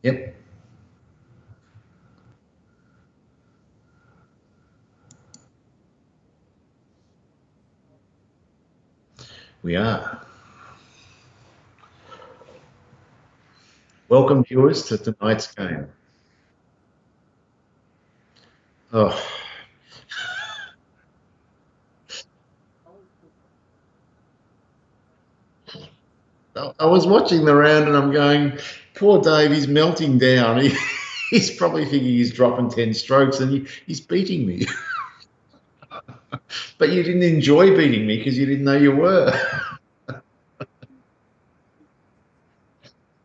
Yep, we are. Welcome, viewers, to tonight's game. Oh, I was watching the round and I'm going, poor Dave, he's melting down. He's probably thinking he's dropping 10 strokes and he's beating me. But you didn't enjoy beating me because you didn't know you were.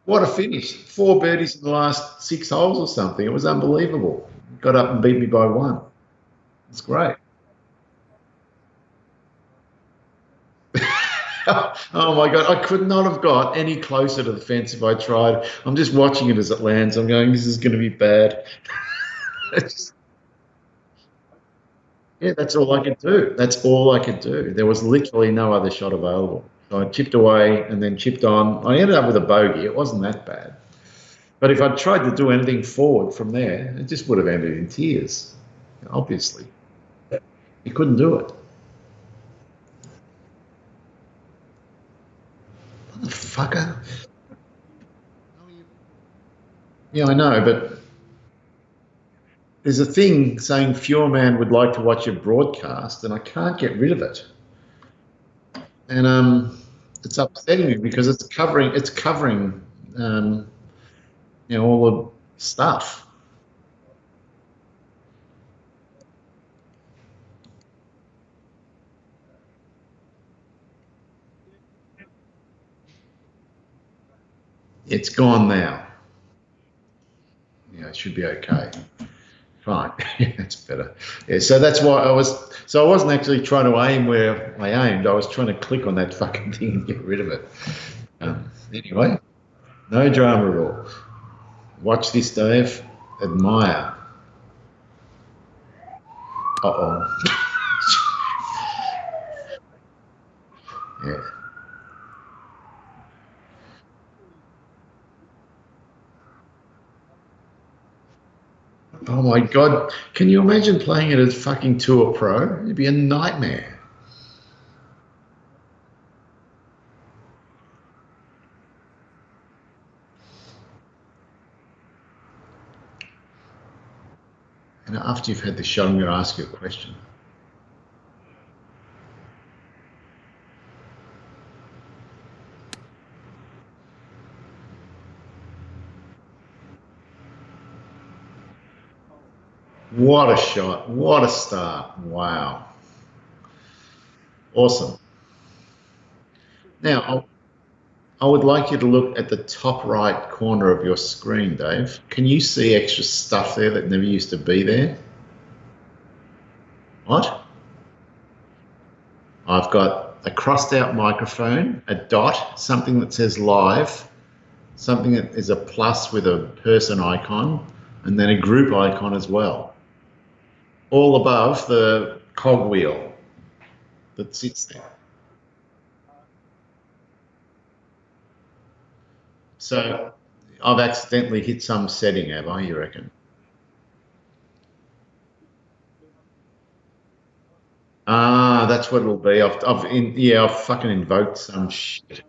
What a finish. 4 birdies in the last 6 holes or something. It was unbelievable. Got up and beat me by one. It's great. Oh my God, I could not have got any closer to the fence if I tried. I'm just watching it as it lands. I'm going, this is going to be bad. Yeah, that's all I could do. That's all I could do. There was literally no other shot available. So I chipped away and then chipped on. I ended up with a bogey. It wasn't that bad. But if I'd tried to do anything forward from there, it just would have ended in tears, obviously. You couldn't do it. Motherfucker. Yeah, I know, but there's a thing saying Pure Man would like to watch your broadcast, and I can't get rid of it. And it's upsetting me because it's covering um, all the stuff. It's gone now. Yeah, it should be okay. Fine. That's better. Yeah, so that's why I was. So I wasn't actually trying to aim where I aimed. I was trying to click on that fucking thing and get rid of it. Anyway, no drama at all. Watch this, Dave. Admire. Uh oh. Yeah. Oh my God. Can you imagine playing it as fucking Tour Pro? It'd be a nightmare. And after you've had the shot, I'm going to ask you a question. What a shot. What a start. Wow. Awesome. Now, I would like you to look at the top right corner of your screen, Dave. Can you see extra stuff there that never used to be there? What? I've got a crossed out microphone, a dot, something that says live, something that is a plus with a person icon, and then a group icon as well. All above the cogwheel that sits there. So I've accidentally hit some setting, have I, you reckon? Ah, that's what it'll be. I've fucking invoked some shit.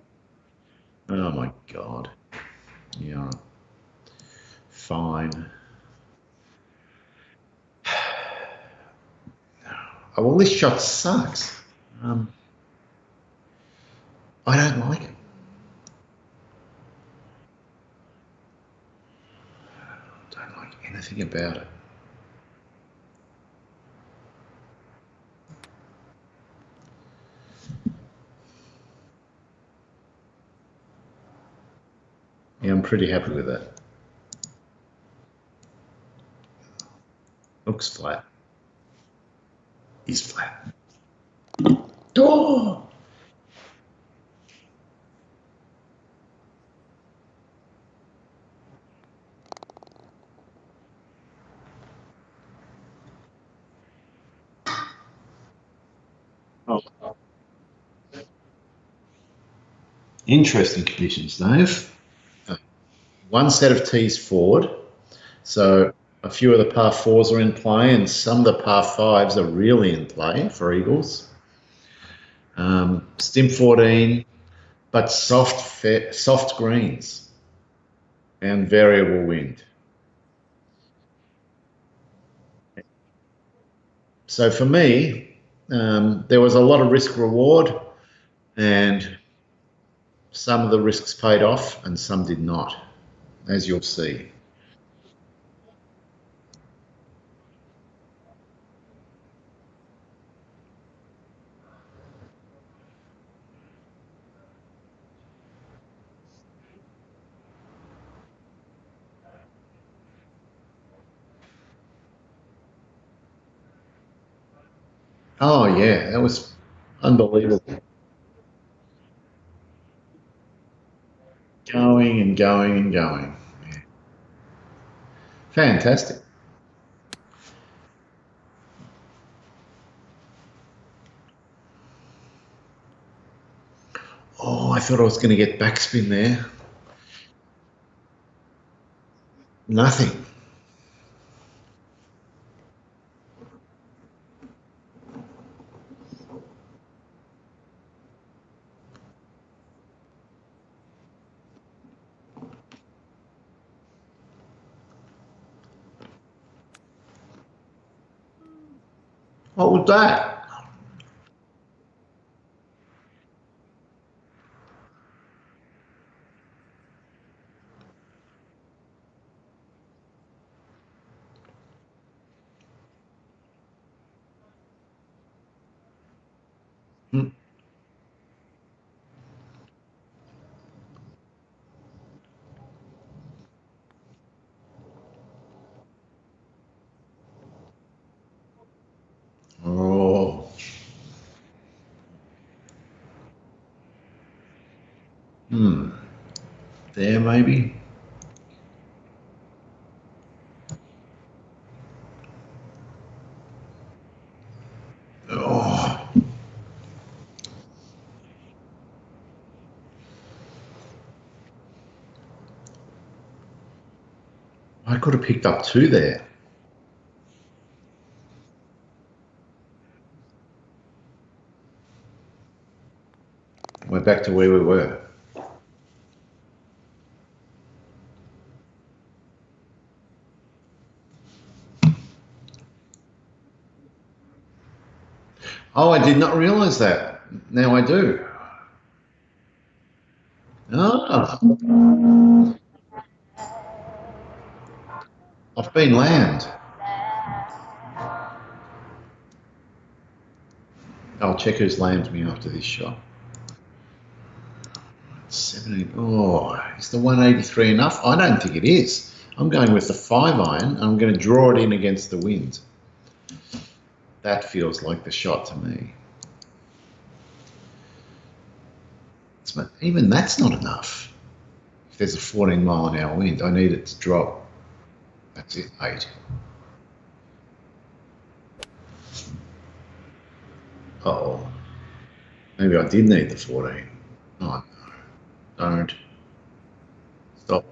Oh my God. Yeah, fine. Oh, well, this shot sucks. Um, I don't like it. Don't like anything about it. Yeah, I'm pretty happy with that. Looks flat. Is flat. Oh! Oh, interesting conditions, Dave. one set of tees forward. So a few of the par fours are in play, and some of the par fives are really in play for eagles. Stim 14, but soft greens and variable wind. So for me, there was a lot of risk reward, and some of the risks paid off and some did not, as you'll see. Oh yeah, that was unbelievable. Going and going and going. Fantastic. Oh, I thought I was going to get backspin there. Nothing. What was that? Hmm. Oh, hmm. There maybe. Oh, I could have picked up two there. We're back to where we were. Oh, I did not realise that. Now I do. Ah, I've been land. I'll check who's lambed me after this shot. 17. Oh, is the 183 enough? I don't think it is. I'm going with the 5-iron. I'm going to draw it in against the wind. That feels like the shot to me. Even that's not enough. If there's a 14-mile-an-hour wind, I need it to drop. That's it, 8. Uh-oh. Maybe I did need the 14. Oh, no. Don't. Stop.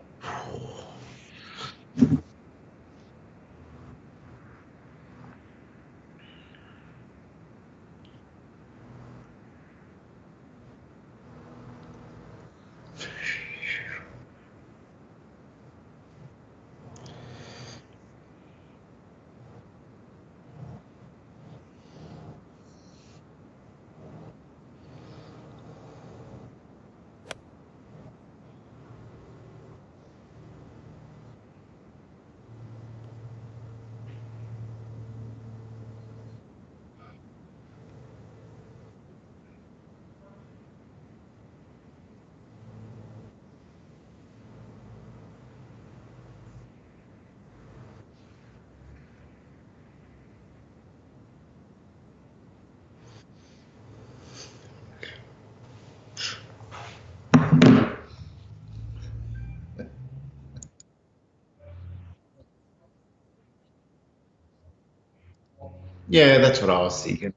Yeah, that's what I was thinking.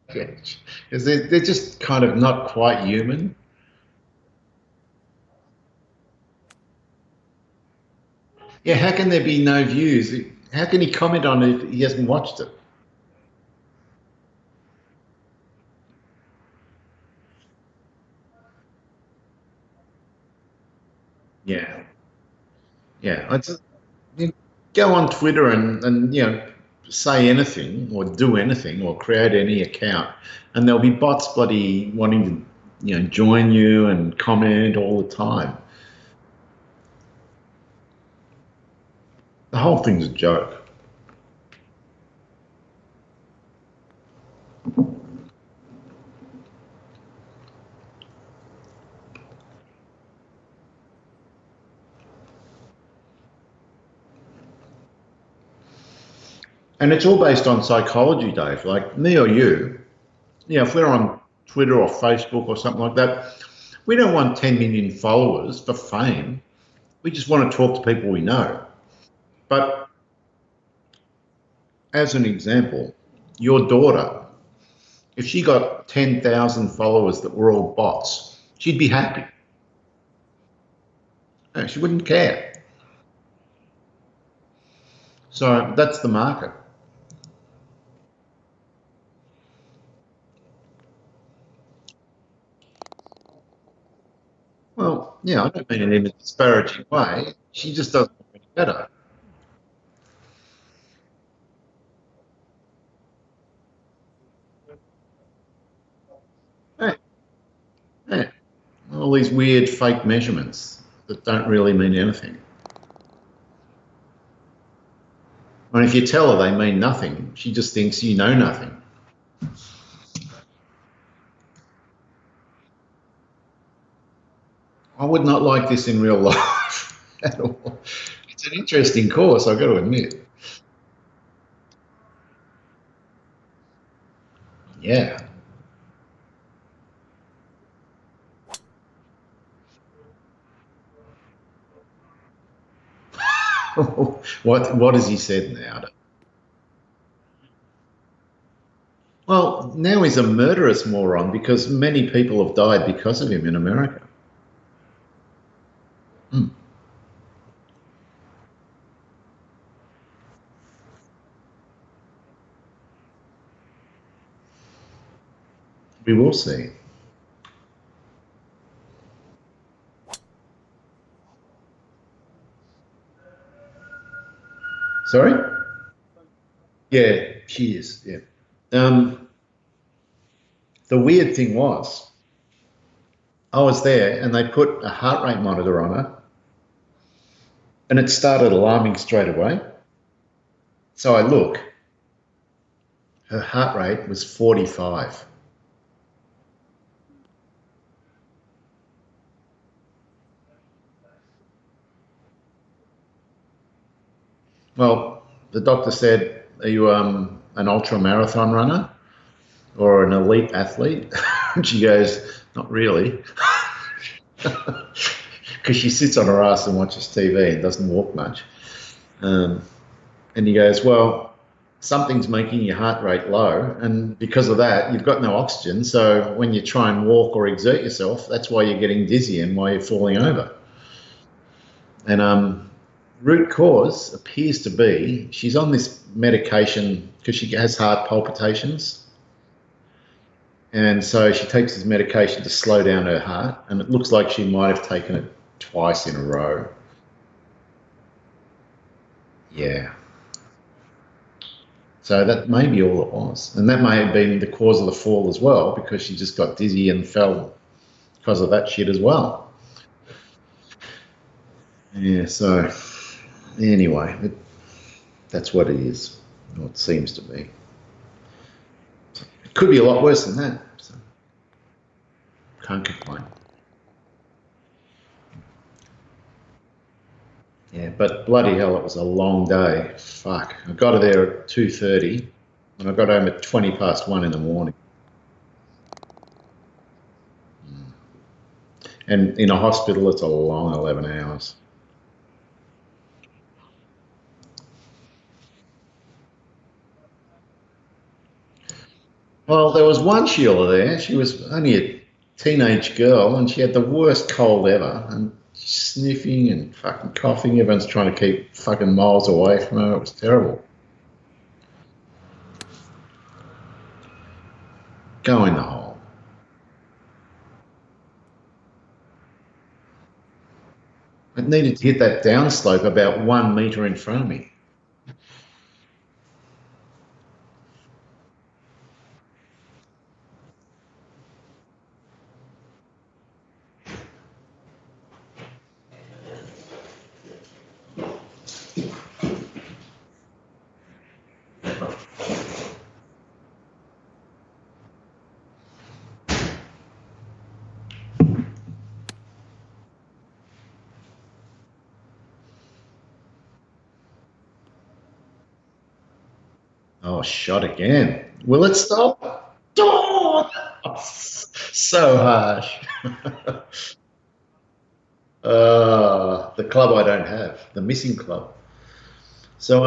Because they're just kind of not quite human. Yeah, how can there be no views? How can he comment on it if he hasn't watched it? Yeah, yeah. You go on Twitter and say anything or do anything or create any account, and there'll be bots bloody wanting to join you and comment all the time. The whole thing's a joke. And it's all based on psychology, Dave. Like me or you, if we're on Twitter or Facebook or something like that, we don't want 10 million followers for fame. We just want to talk to people we know. But as an example, your daughter, if she got 10,000 followers that were all bots, she'd be happy. No, she wouldn't care. So that's the market. Well, yeah, I don't mean it in a disparaging way. She just doesn't know any better. Yeah, yeah. All these weird fake measurements that don't really mean anything. And if you tell her they mean nothing, she just thinks you know nothing. I would not like this in real life at all. It's an interesting course, I've got to admit. Yeah. What has he said now? Well, now he's a murderous moron because many people have died because of him in America. Hmm. We will see. Sorry? Yeah, she is. Yeah. Um, the weird thing was, I was there and they put a heart rate monitor on her and it started alarming straight away. So I look, her heart rate was 45. Well, the doctor said, "Are you an ultra marathon runner or an elite athlete?" And she goes, "Not really," because she sits on her ass and watches TV and doesn't walk much. Um, and he goes, "Well, something's making your heart rate low, and because of that, you've got no oxygen. So when you try and walk or exert yourself, that's why you're getting dizzy and why you're falling over." And root cause appears to be she's on this medication because she has heart palpitations. And so she takes this medication to slow down her heart. And it looks like she might have taken it twice in a row. Yeah. So that may be all it was. And that may have been the cause of the fall as well because she just got dizzy and fell because of that shit as well. Yeah. So anyway, that's what it is. Or it seems to be. It could be a lot worse than that. So can't complain. Yeah, but bloody hell, it was a long day. Fuck. I got there at 2:30 and I got home at 20 past 1 in the morning. And in a hospital, it's a long 11 hours. Well, there was one Sheila there. She was only a teenage girl and she had the worst cold ever. And sniffing and fucking coughing. Everyone's trying to keep fucking miles away from her. It was terrible. Go in the hole. It needed to hit that downslope about 1 metre in front of me. Oh, shot again. Will it stop? Oh, so harsh. The club I don't have, the missing club. So,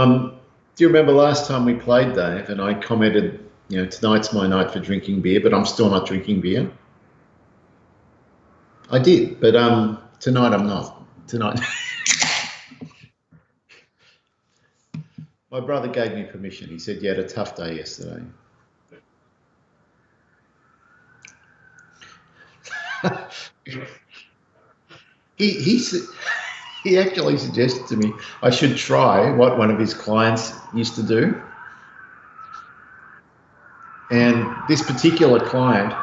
do you remember last time we played, Dave? And I commented, tonight's my night for drinking beer, but I'm still not drinking beer. I did, but tonight I'm not. Tonight, my brother gave me permission. He said you had a tough day yesterday. He he actually suggested to me I should try what one of his clients used to do. And this particular client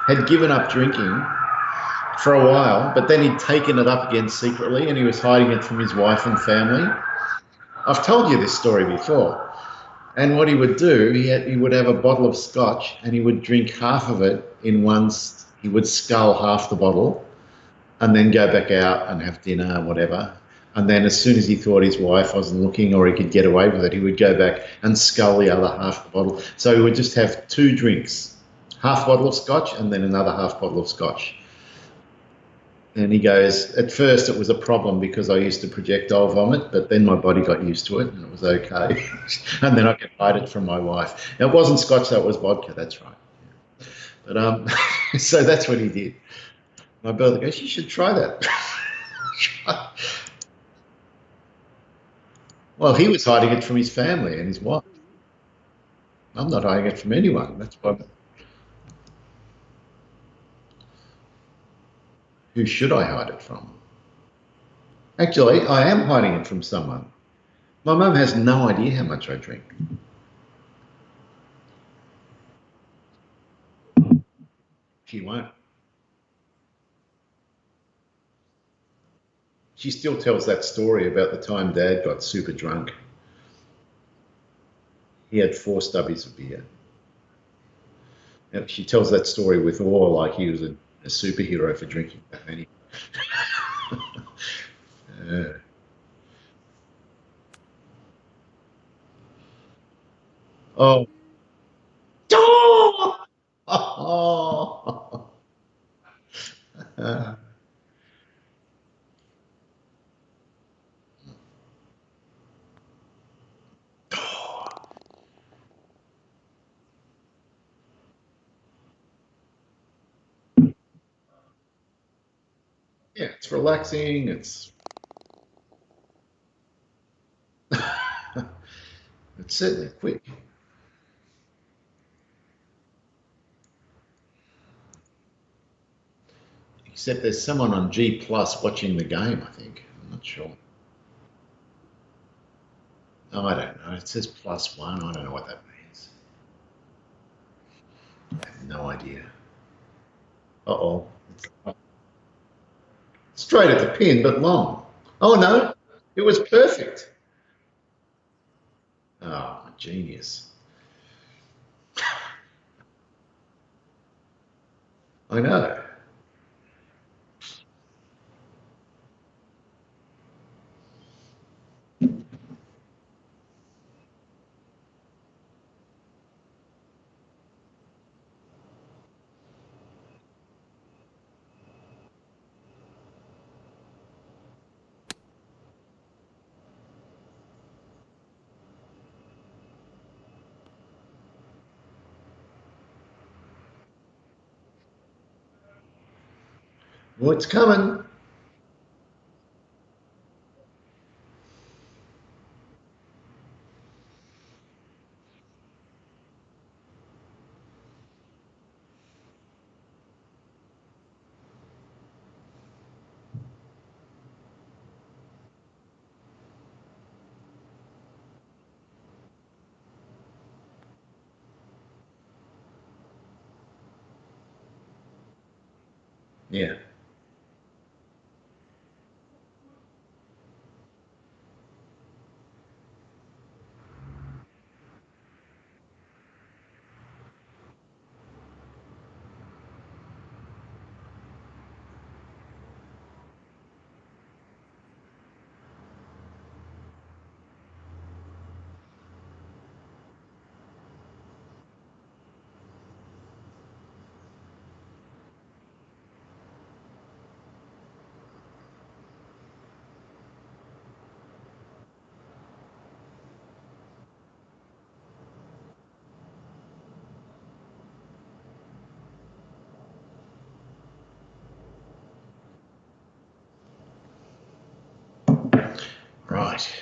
had given up drinking for a while, but then he'd taken it up again secretly and he was hiding it from his wife and family. I've told you this story before. And what he would do, he would have a bottle of scotch and he would drink half of it in once. He would scull half the bottle and then go back out and have dinner, whatever. And then as soon as he thought his wife wasn't looking or he could get away with it, he would go back and scull the other half the bottle. So he would just have two drinks, half bottle of scotch and then another half bottle of scotch. And he goes, at first it was a problem because I used to projectile vomit, but then my body got used to it and it was okay. And then I could hide it from my wife. Now, it wasn't scotch, though, it was vodka, that's right. But so that's what he did. My brother goes, you should try that. Well, he was hiding it from his family and his wife. I'm not hiding it from anyone. That's why. Who should I hide it from? Actually, I am hiding it from someone. My mum has no idea how much I drink. She won't. She still tells that story about the time Dad got super drunk. He had 4 stubbies of beer. And she tells that story with awe, like he was a superhero for drinking that many. Uh, oh. Oh. Uh, yeah, it's relaxing. It's certainly quick. Except there's someone on G Plus watching the game. I think I'm not sure. Oh, I don't know. It says +1. I don't know what that means. I have no idea. Uh oh. Straight at the pin, but long. Oh no, it was perfect. Oh, genius. I know. Well, it's coming. Yeah. Right.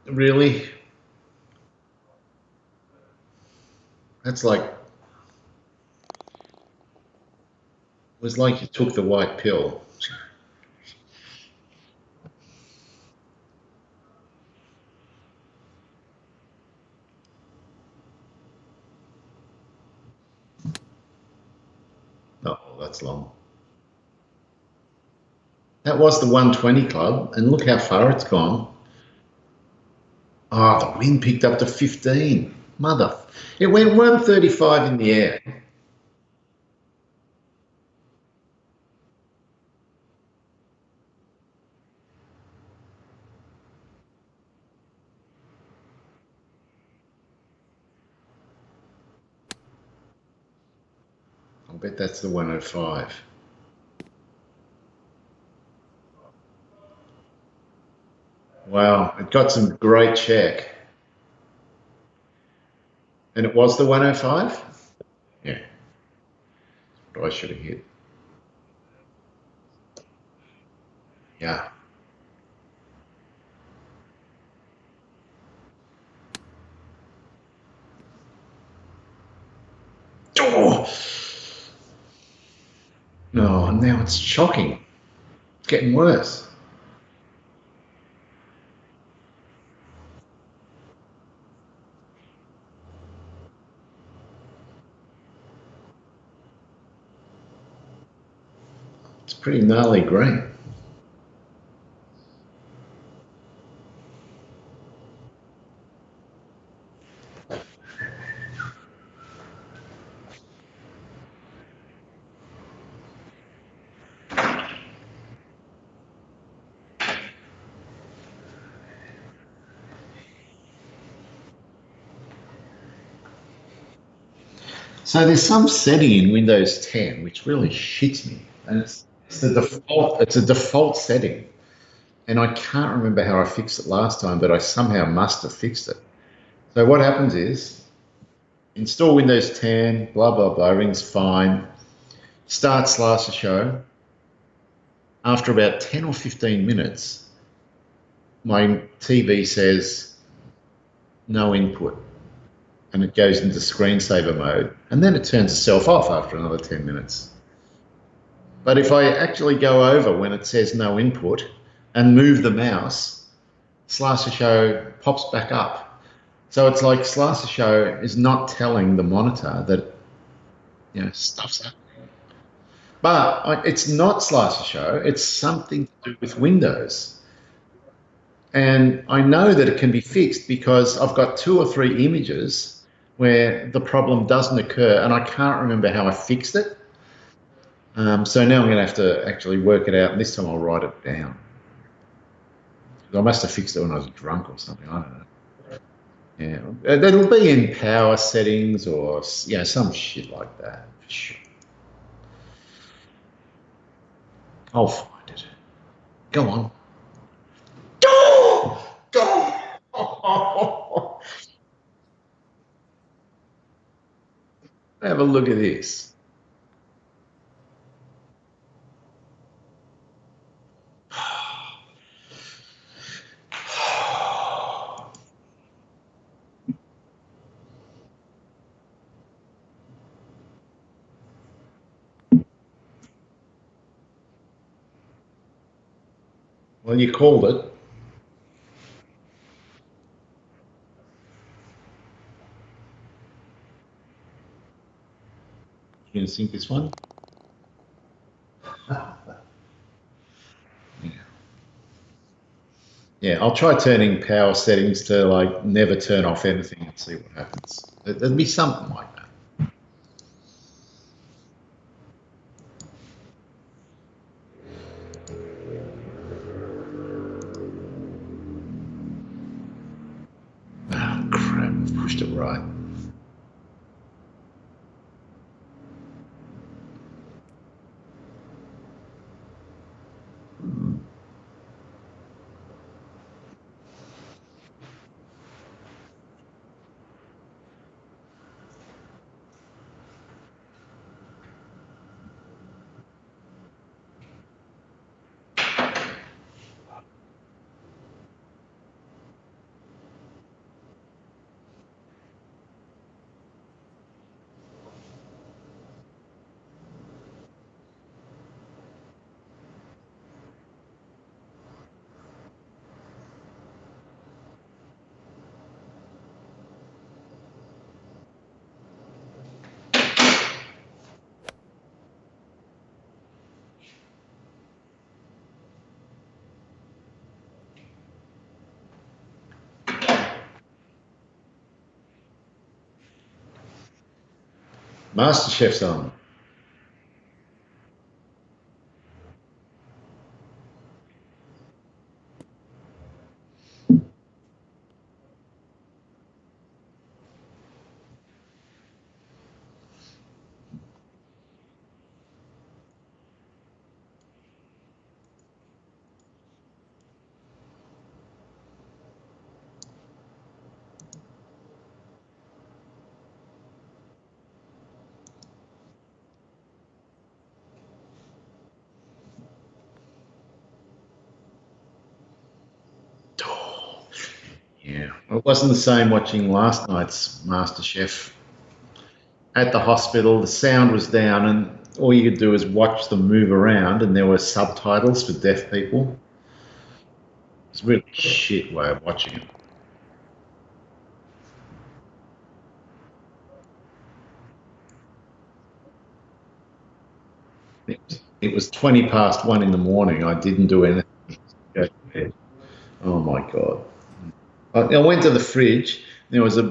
Really? That's like, it was like you took the white pill. Oh, that's long. That was the 120 club, and look how far it's gone. Oh, the wind picked up to 15. Mother. It went 135 in the air. I bet that's the 105. Wow, it got some great check. And it was the 105? Yeah, what I should have hit. Yeah. Oh, no, now it's shocking. It's getting worse. It's pretty gnarly green. So there's some setting in Windows 10 which really shits me, and it's the default. It's a default setting, and I can't remember how I fixed it last time, but I somehow must have fixed it. So what happens is install Windows 10, blah blah blah, everything's fine. Start Slicer Show. After about 10 or 15 minutes, my TV says no input, and it goes into screensaver mode, and then it turns itself off after another 10 minutes. But if I actually go over when it says no input and move the mouse, Slicer Show pops back up. So it's like Slicer Show is not telling the monitor that stuff's happening. But it's not Slicer Show. It's something to do with Windows. And I know that it can be fixed because I've got 2 or 3 images where the problem doesn't occur, and I can't remember how I fixed it. So now I'm going to have to actually work it out, and this time I'll write it down. I must have fixed it when I was drunk or something. I don't know. Yeah, it'll be in power settings or some shit like that. Sure. I'll find it. Go on. Go! Go! Have a look at this. Well, you called it. You gonna sink this one? Yeah. Yeah, I'll try turning power settings to like never turn off anything and see what happens. There'd be something like that. Oh crap! I've pushed it right. MasterChef's on. Yeah, it wasn't the same watching last night's MasterChef at the hospital. The sound was down, and all you could do is watch them move around, and there were subtitles for deaf people. It's a really shit way of watching it. It was 20 past 1 in the morning. I didn't do anything. Go to bed. Oh my God. I went to the fridge. There was a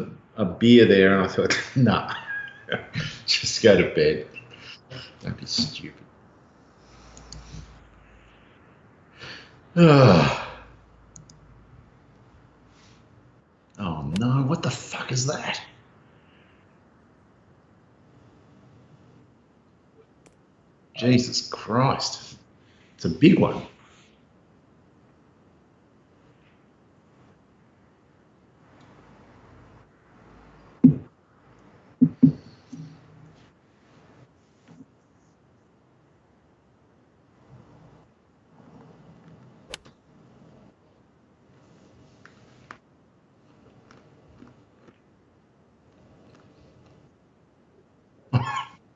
beer there, and I thought, nah, just go to bed. Don't be stupid. Oh no, what the fuck is that? Jesus Christ. It's a big one.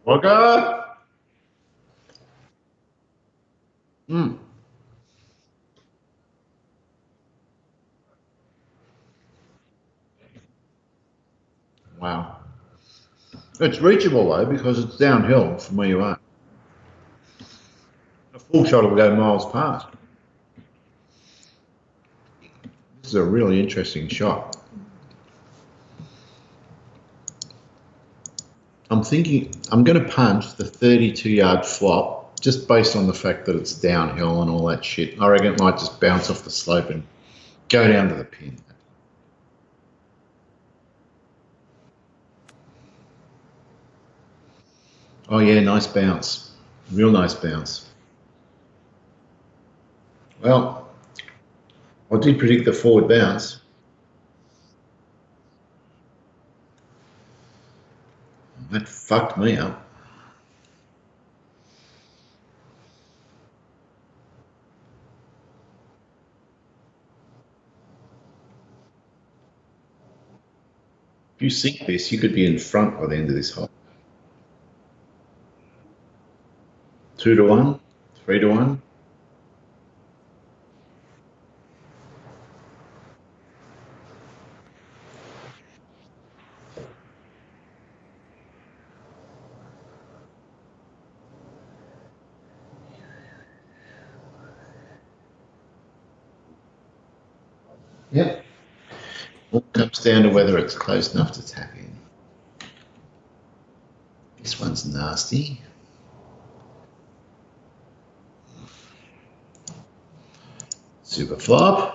Oh God. Mm, wow. It's reachable though because it's downhill from where you are. A full shot will go miles past. This is a really interesting shot. I'm thinking I'm going to punch the 32-yard flop just based on the fact that it's downhill and all that shit. I reckon it might just bounce off the slope and go down to the pin. Oh yeah, nice bounce. Real nice bounce. Well, I did predict the forward bounce. That fucked me up. If you sink this, you could be in front by the end of this hole. 2 to 1, 3 to 1. Yep. All comes down to whether it's close enough to tap in. This one's nasty. Super flop.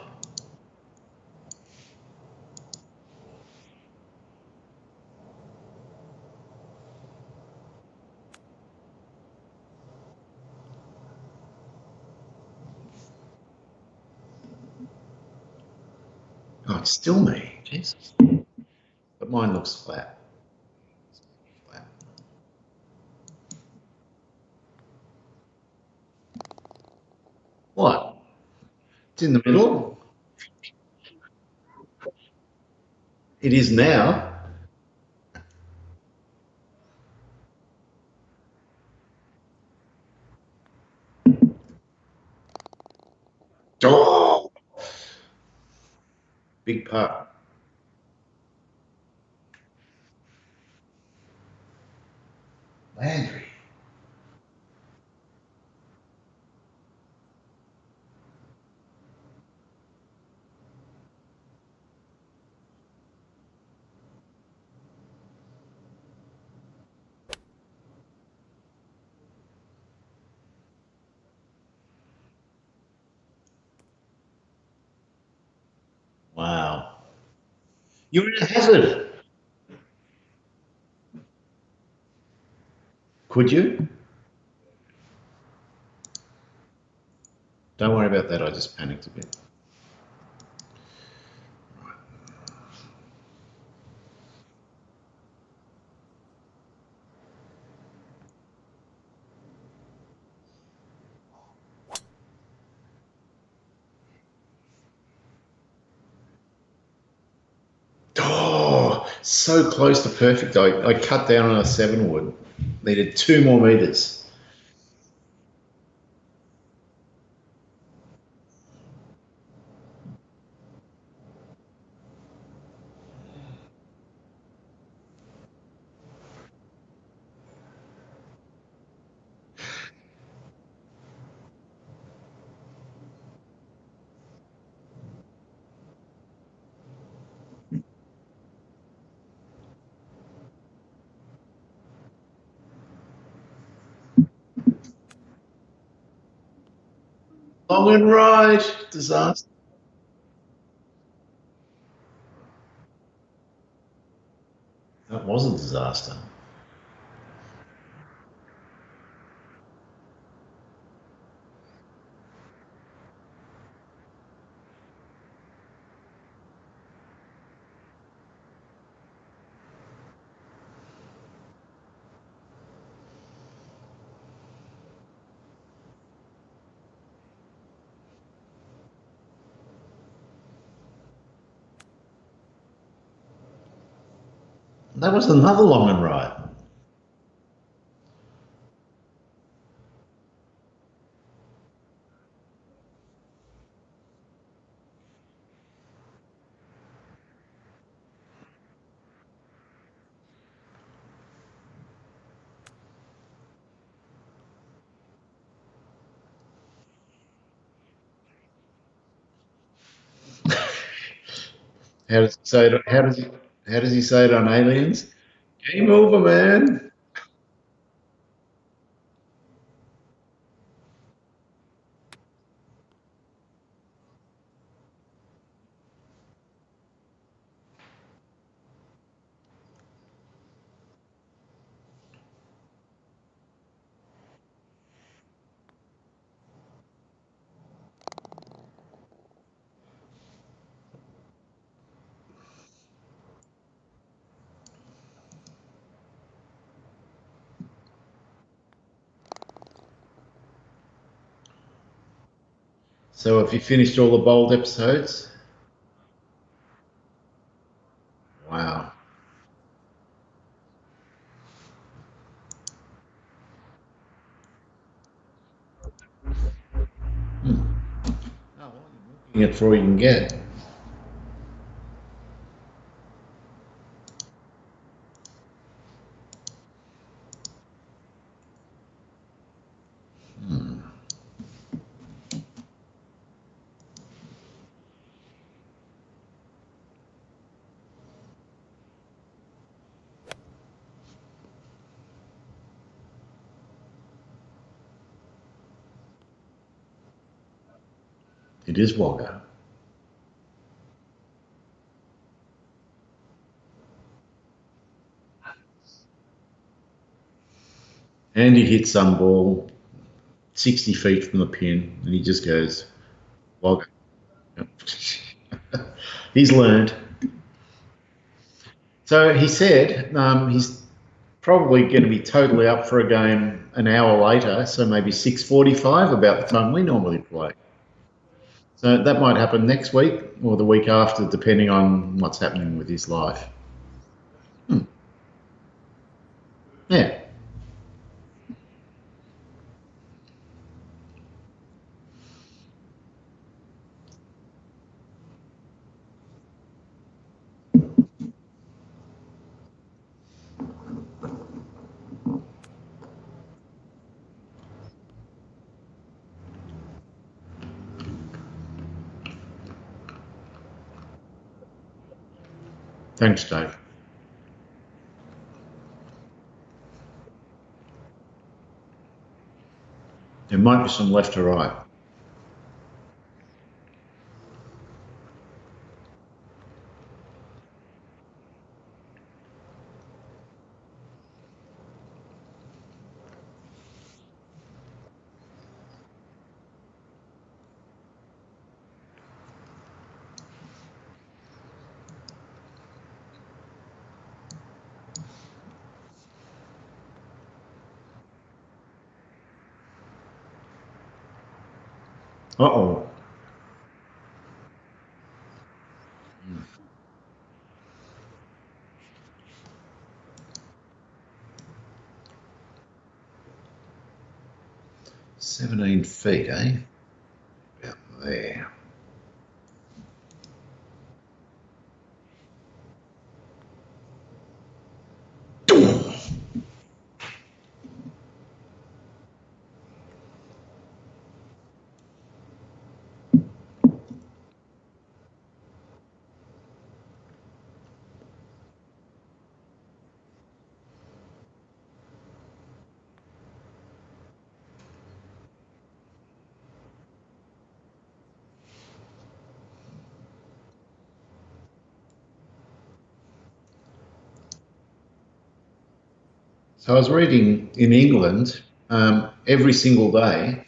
Oh, it's still me. Jesus. But mine looks flat. Flat. What? It's in the middle. It is now. Oh, big putt. Landry. Wow. You're in a hazard. Could you? Don't worry about that. I just panicked a bit. Oh, so close to perfect. I cut down on a 7 wood. Needed 2 more meters. Long and right. Disaster. That was a disaster. That was another long and right. How does he say it? How does he say it on Aliens? Game over, man. So have you finished all the bold episodes? Wow. Hmm. Oh, well, you're milking it for all you can get. It is Wagga. And he hits some ball 60 feet from the pin and he just goes, Wagga. He's learned. So he said he's probably going to be totally up for a game an hour later, so maybe 6:45, about the time we normally play. So that might happen next week or the week after, depending on what's happening with his life. Hmm. Yeah. Thanks, Dave. There might be some left to right. Uh-oh. 17 feet, eh? About there. So I was reading in England, every single day,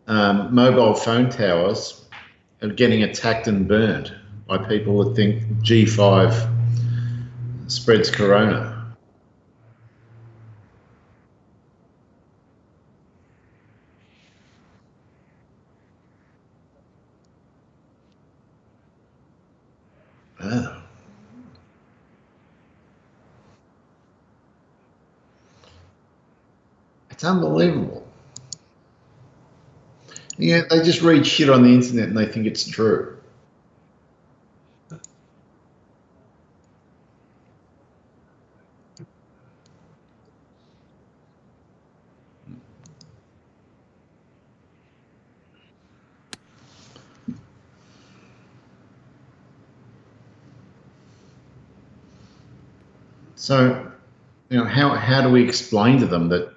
mobile phone towers are getting attacked and burned by people that think G5 spreads corona. Oh, it's unbelievable. Yeah, they just read shit on the internet and they think it's true. So, how do we explain to them that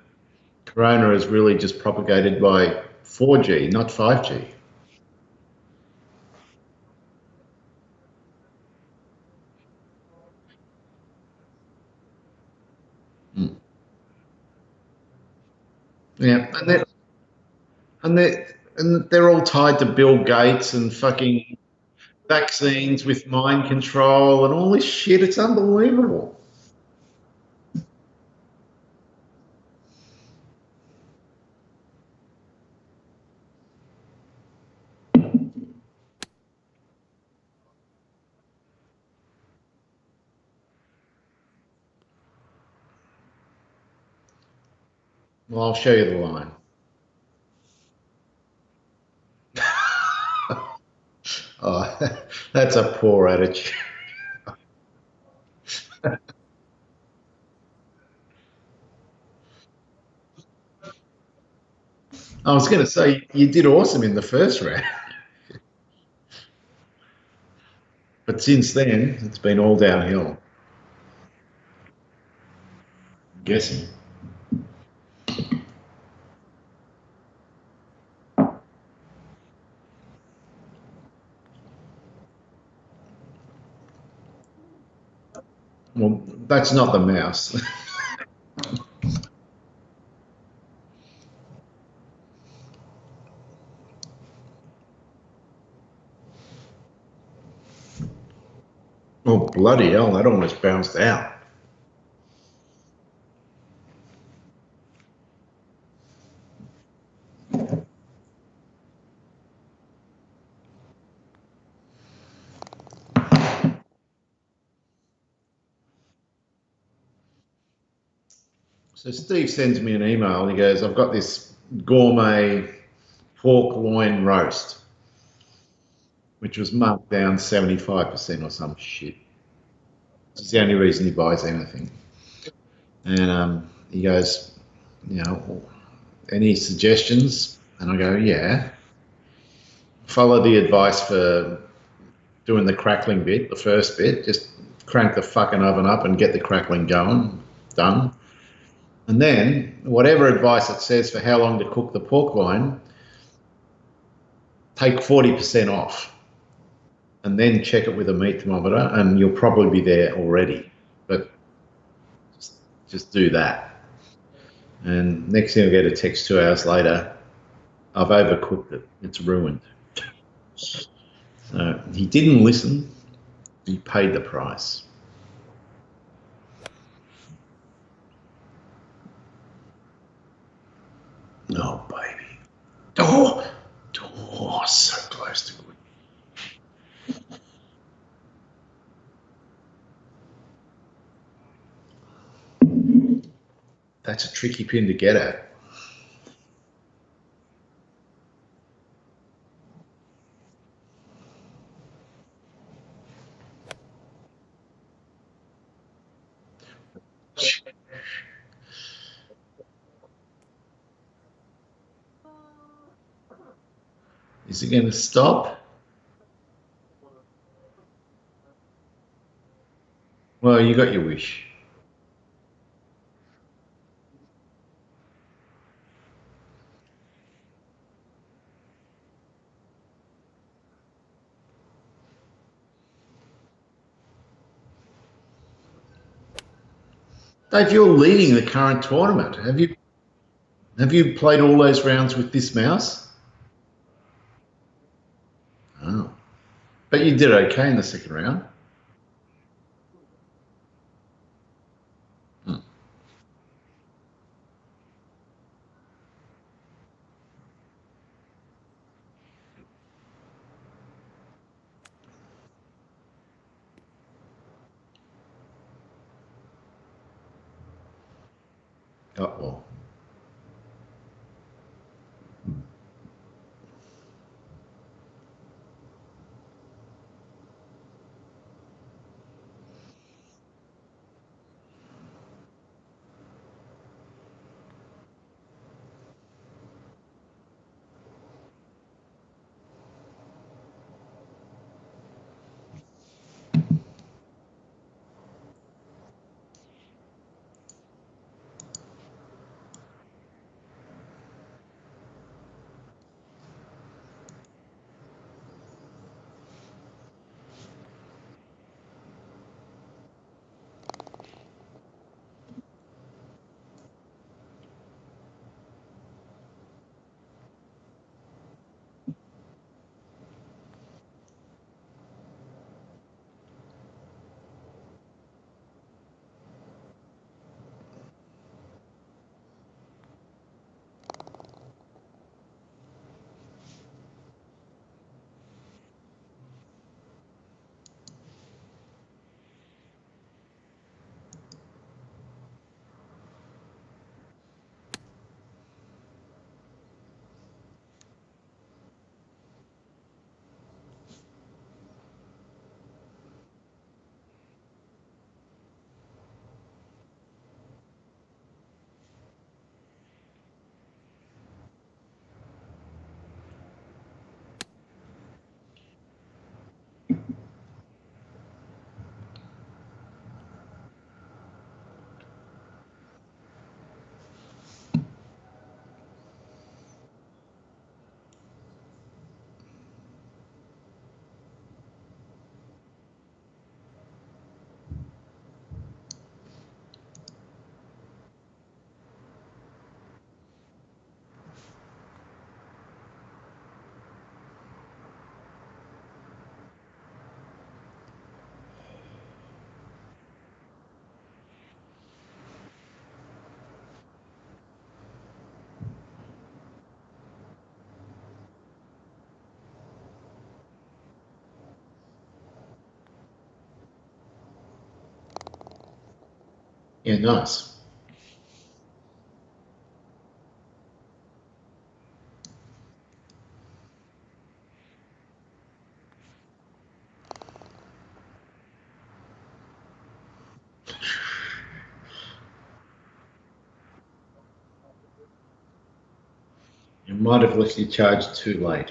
corona is really just propagated by 4G, not 5G? Mm. Yeah, and they're and they're all tied to Bill Gates and fucking vaccines with mind control and all this shit. It's unbelievable. Well, I'll show you the line. Oh, that's a poor attitude. I was going to say you did awesome in the first round, but since then it's been all downhill. I'm guessing. That's not the mouse. Oh, bloody hell, that almost bounced out. So Steve sends me an email and he goes, I've got this gourmet pork loin roast, which was marked down 75% or some shit. It's the only reason he buys anything. And he goes, you know, any suggestions? And I go, yeah. Follow the advice for doing the crackling bit, the first bit. Just crank the fucking oven up and get the crackling going. Done. And then, whatever advice it says for how long to cook the pork loin, take 40% off and then check it with a meat thermometer, and you'll probably be there already. But just do that. And next thing I get a text 2 hours later, I've overcooked it. It's ruined. So he didn't listen. He paid the price. Oh, baby. Oh, oh, so close to good. That's a tricky pin to get at. Is it going to stop? Well, you got your wish. Dave, you're leading the current tournament. Have you played all those rounds with this mouse? Oh. But you did okay in the second round. Hmm. Uh-oh. Yeah, nice. You might have left your charge too late.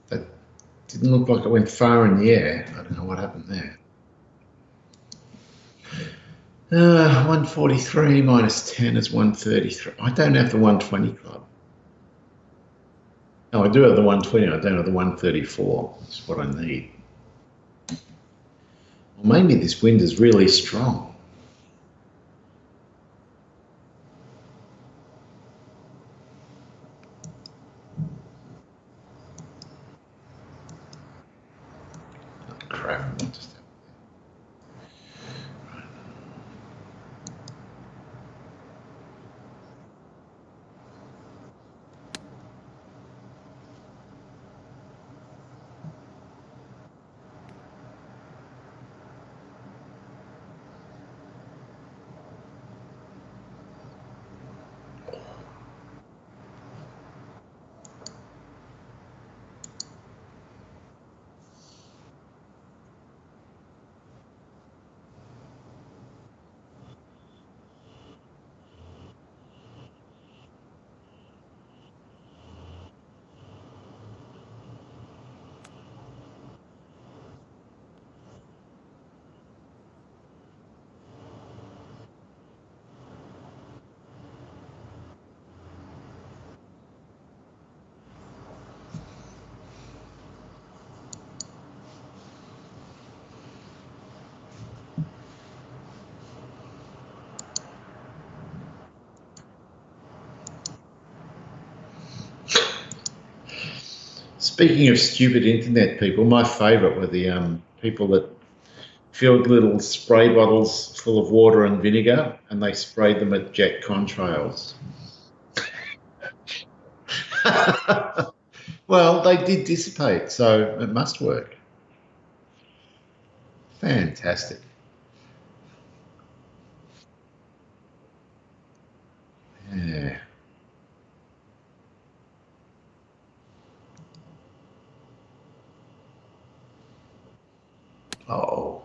That didn't look like it went far in the air. I don't know what happened there. 143 minus 10 is 133. I don't have the 120 club. No, I do have the 120. I don't have the 134. That's what I need. Well, maybe this wind is really strong. Oh, crap. What just happened? Speaking of stupid internet people, my favourite were the people that filled little spray bottles full of water and vinegar and they sprayed them at jet contrails. Well, they did dissipate, so it must work. Fantastic. Yeah. Oh.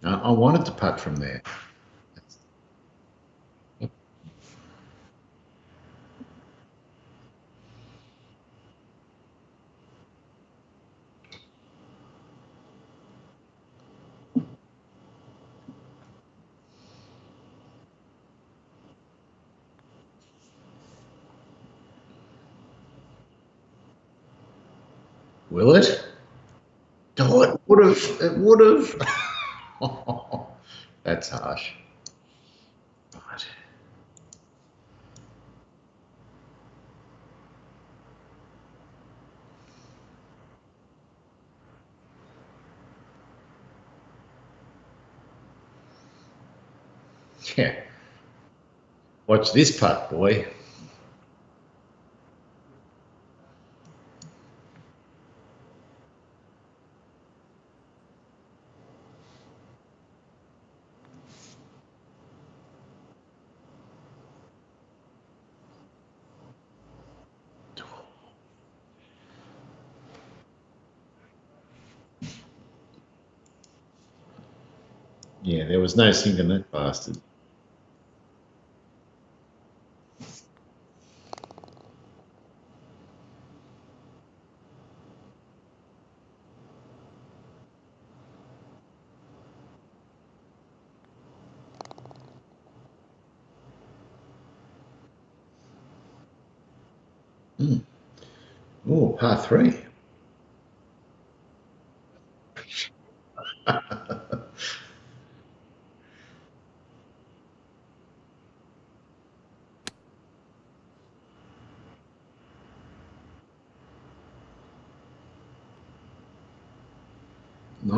No, I wanted to putt from there. Will it? Oh, it would have. It would have. That's harsh. Right. Yeah. Watch this putt, boy. Yeah, there was no sinking that bastard. Mm. Oh, par three.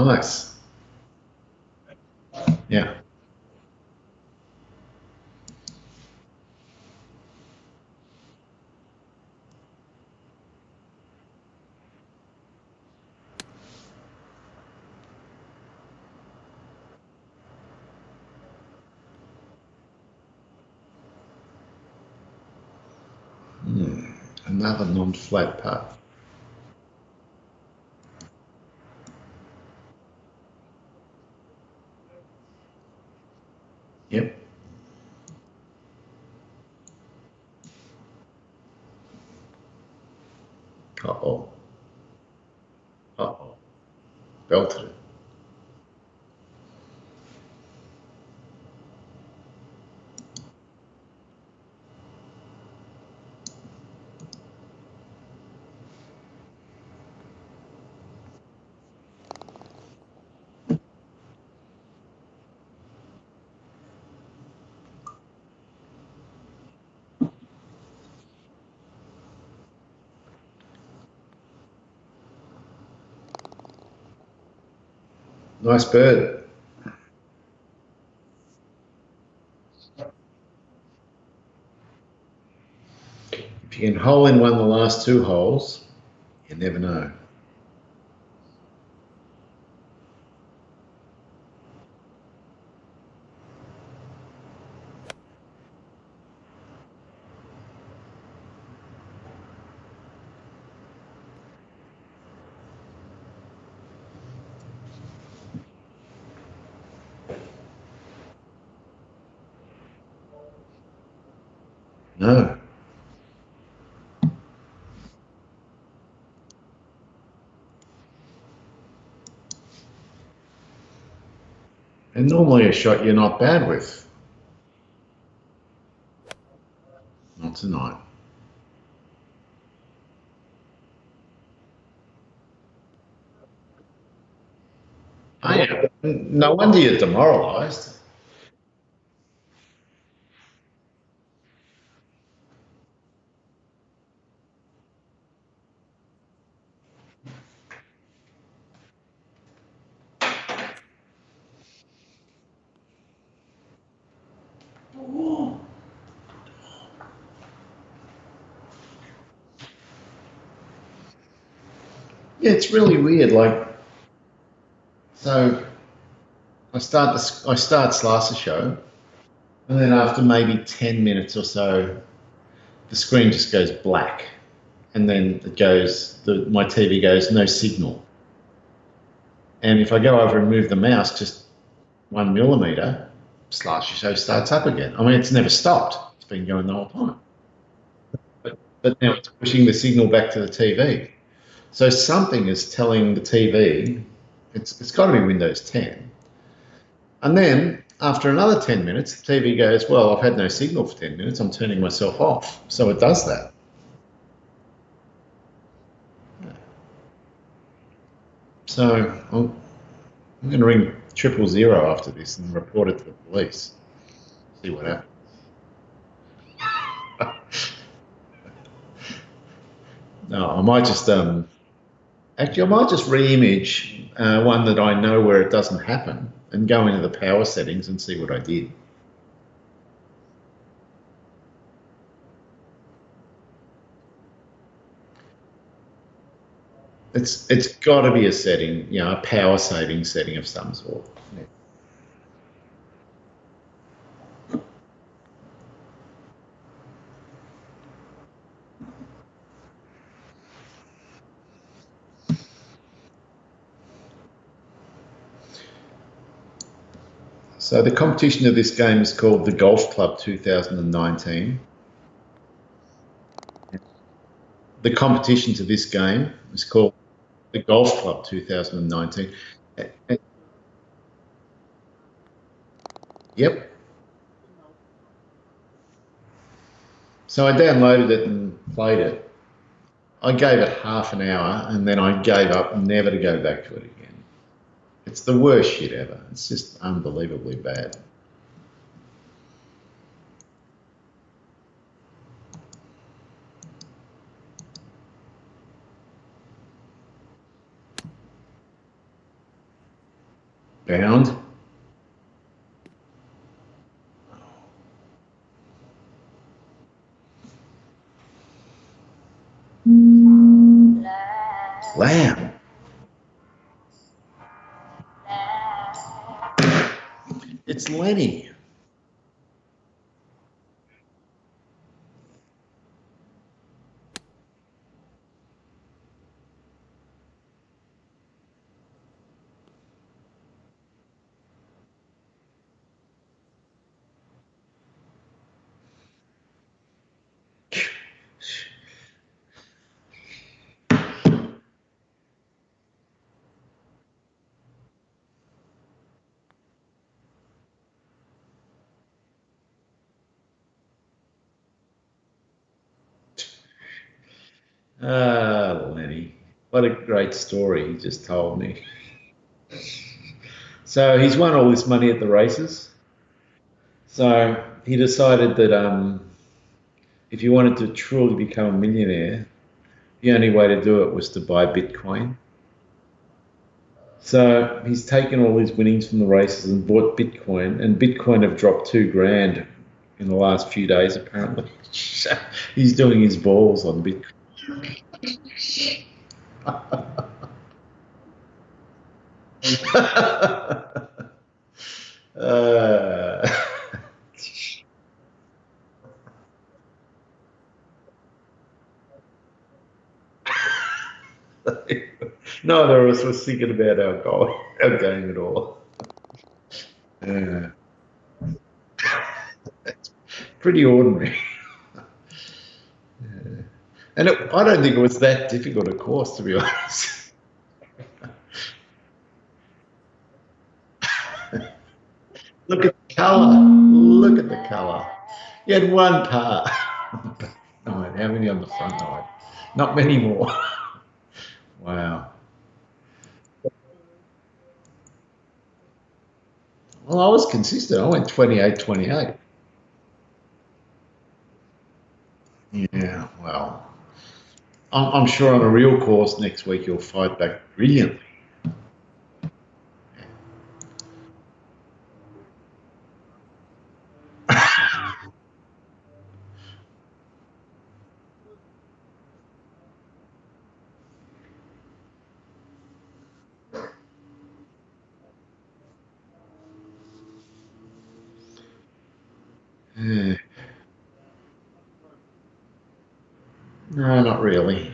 Nice. Yeah. Another non-flat putt. Yep. Uh-oh. Uh-oh. Belted it. Nice bird. If you can hole in one the last two holes, you never know. No. And normally a shot you're not bad with. Not tonight. Oh, yeah. No wonder you're demoralised. Yeah, it's really weird. Like, so I start Slicer Show, and then after maybe 10 minutes or so, the screen just goes black, and then it goes. My TV goes no signal, and if I go over and move the mouse just 1 millimeter, Slicer Show starts up again. I mean, it's never stopped. It's been going the whole time. But now it's pushing the signal back to the TV. So something is telling the TV, it's got to be Windows 10. And then after another 10 minutes, the TV goes, well, I've had no signal for 10 minutes. I'm turning myself off. So it does that. So I'm going to ring 000 after this and report it to the police. See what happens. No, I might just actually I might just re-image one that I know where it doesn't happen and go into the power settings and see what I did. It's got to be a setting, a power saving setting of some sort. Yeah. So the competition of this game is called the Golf Club 2019. The competition to this game is called the Golf Club 2019. Yep. So I downloaded it and played it. I gave it half an hour and then I gave up never to go back to it again. It's the worst shit ever. It's just unbelievably bad. Bound. Lamb. It's Lenny. Ah, Lenny. What a great story he just told me. So he's won all this money at the races. So he decided that if he wanted to truly become a millionaire, the only way to do it was to buy Bitcoin. So he's taken all his winnings from the races and bought Bitcoin, and Bitcoin have dropped 2 grand in the last few days, apparently. So he's doing his balls on Bitcoin. uh, neither of us was thinking about our goal, our game at all. Uh, pretty ordinary. And I don't think it was that difficult a course, to be honest. Look at the colour. Look at the colour. You had one par. Nine. How many on the front nine? Not many more. Wow. Well, I was consistent. I went 28, 28. Yeah, well, I'm sure on a real course next week you'll fight back brilliantly. Yeah. No, not really.